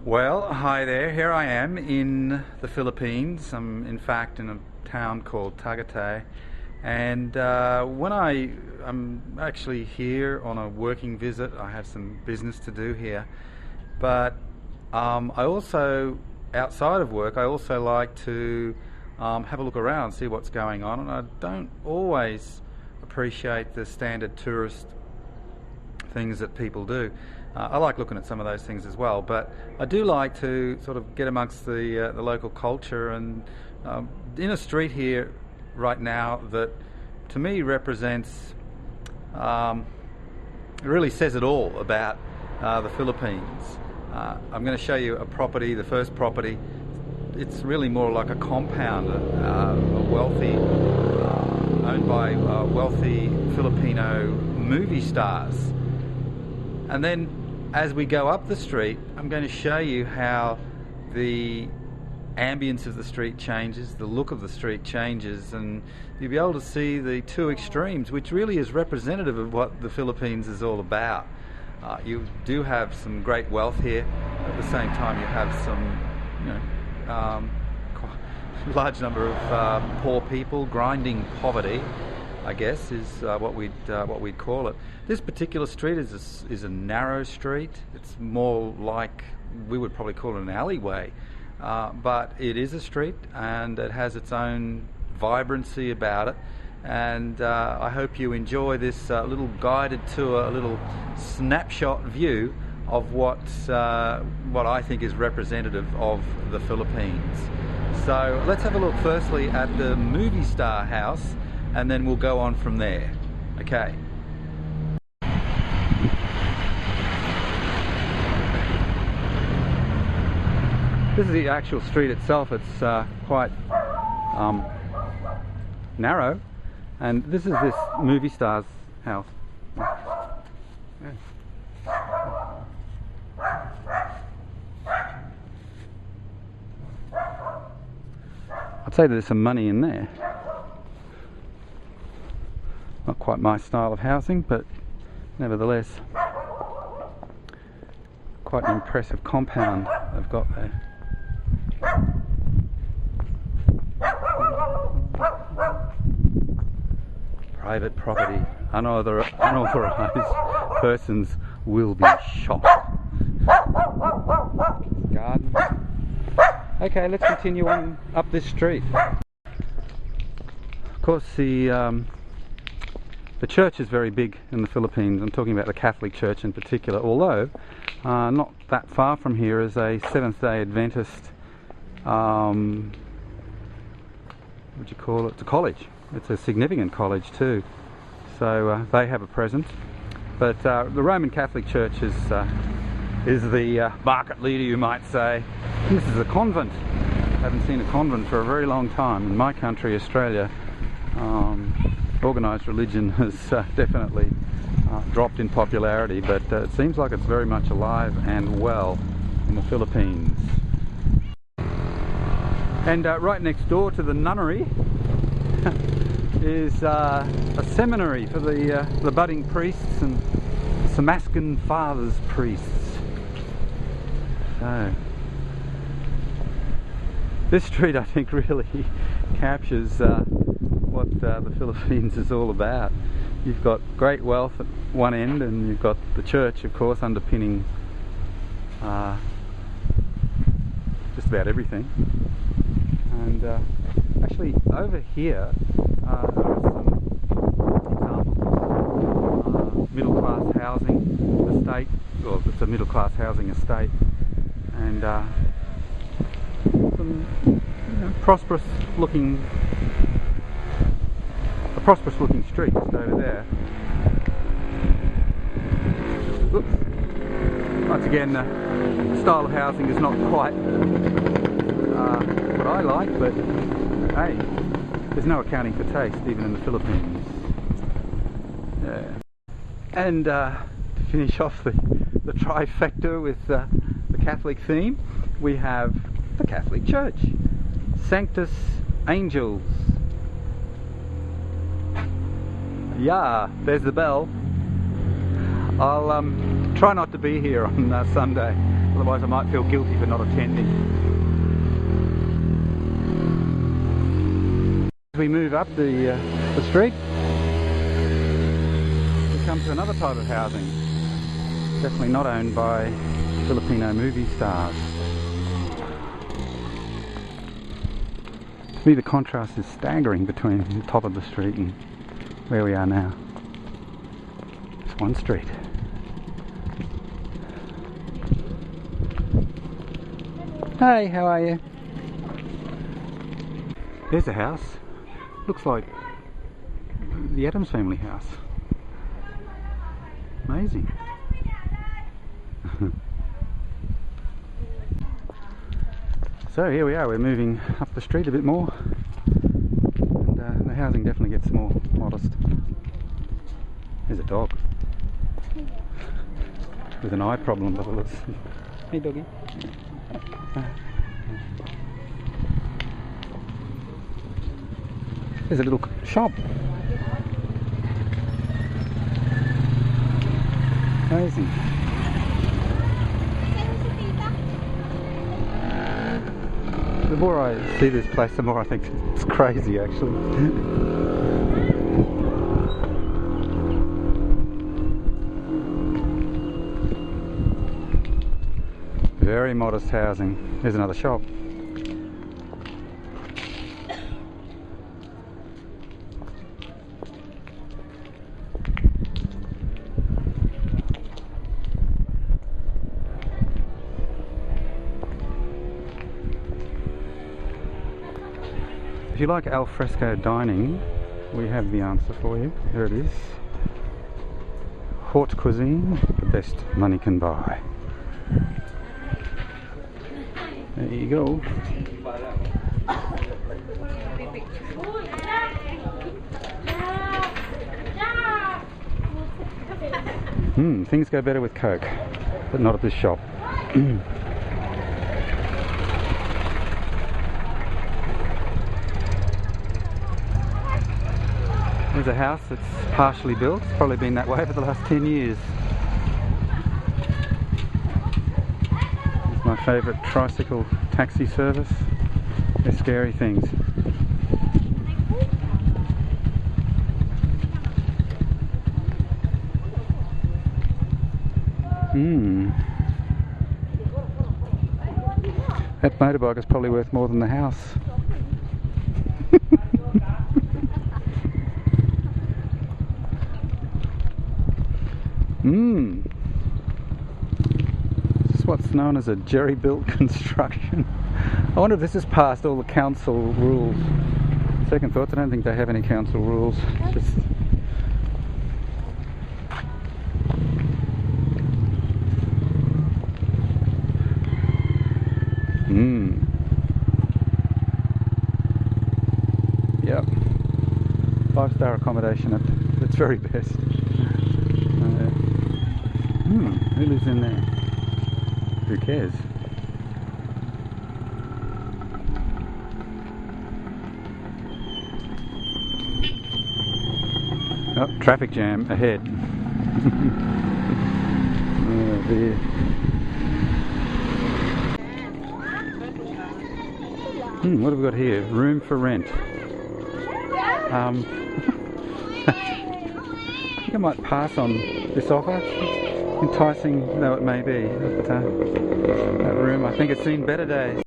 Well, hi there. Here I am in the Philippines. I'm in fact in a town called Targatay, and I'm actually here on a working visit. I have some business to do here, but I also, outside of work, I also like to have a look around, see what's going on, and I don't always appreciate the standard tourist things that people do. I like looking at some of those things as well, but I do like to sort of get amongst the local culture, and in a street here right now that to me represents, it really says it all about the Philippines. I'm going to show you a property, the first property. It's really more like a compound, owned by wealthy Filipino movie stars. And then as we go up the street, I'm going to show you how the ambience of the street changes, the look of the street changes, and you'll be able to see the two extremes, which really is representative of what the Philippines is all about. You do have some great wealth here. At the same time, you have some, quite large number of poor people, grinding poverty, I guess, is what we'd call it. This particular street is a narrow street. It's more like, we would probably call it an alleyway, but it is a street and it has its own vibrancy about it. And I hope you enjoy this little guided tour, a little snapshot view of what I think is representative of the Philippines. So let's have a look firstly at the movie star house, and then we'll go on from there. Okay. This is the actual street itself. It's quite narrow, and this is this movie star's house. I'd say there's some money in there. Not quite my style of housing, but nevertheless quite an impressive compound they've got there. Private property. Unauthorized persons will be shot. Garden. Okay, let's continue on up this street. Of course, the church is very big in the Philippines. I'm talking about the Catholic Church in particular, although not that far from here is a Seventh-day Adventist, what would you call it? It's a college. It's a significant college too. So they have a presence. But the Roman Catholic Church is the market leader, you might say. And this is a convent. I haven't seen a convent for a very long time. In my country, Australia, organised religion has definitely dropped in popularity, but it seems like it's very much alive and well in the Philippines. And right next door to the nunnery is a seminary for the budding priests and Samascan Fathers priests. So this street, I think, really captures what the Philippines is all about. You've got great wealth at one end, and you've got the church, of course, underpinning just about everything. And actually over here there are some examples of middle-class housing estate. Well, it's a middle-class housing estate, and some prosperous looking street just over there. Oops. Once again, the style of housing is not quite what I like, but hey, there's no accounting for taste even in the Philippines. Yeah. And to finish off the trifecta with the Catholic theme, we have the Catholic Church, Sanctus Angels. Yeah, there's the bell. I'll try try not to be here on Sunday, otherwise I might feel guilty for not attending. As we move up the street, we come to another type of housing, definitely not owned by Filipino movie stars. To me the contrast is staggering between the top of the street and where we are now. It's one street. Hey, how are you? There's a house. Looks like the Addams family house. Amazing. So here we are, we're moving up the street a bit more, and the housing definitely gets more modest. There's a dog with an eye problem by the looks. Hey doggy. There's a little shop. Amazing. The more I see this place, the more I think it's crazy actually. Very modest housing. There's another shop. If you like al fresco dining, we have the answer for you. Here it is. Haute cuisine, the best money can buy. There you go. Things go better with Coke, but not at this shop. There's a house that's partially built. It's probably been that way for the last 10 years. It's my favourite tricycle taxi service. They're scary things. That motorbike is probably worth more than the house. This is what's known as a jerry-built construction. I wonder if this has passed all the council rules. Second thoughts, I don't think they have any council rules. It's just Yep. 5-star accommodation at its very best. Who lives in there? Who cares? Oh, traffic jam ahead. Oh dear. What have we got here? Room for rent. I think I might pass on this offer, enticing though it may be. But that room, I think it's seen better days.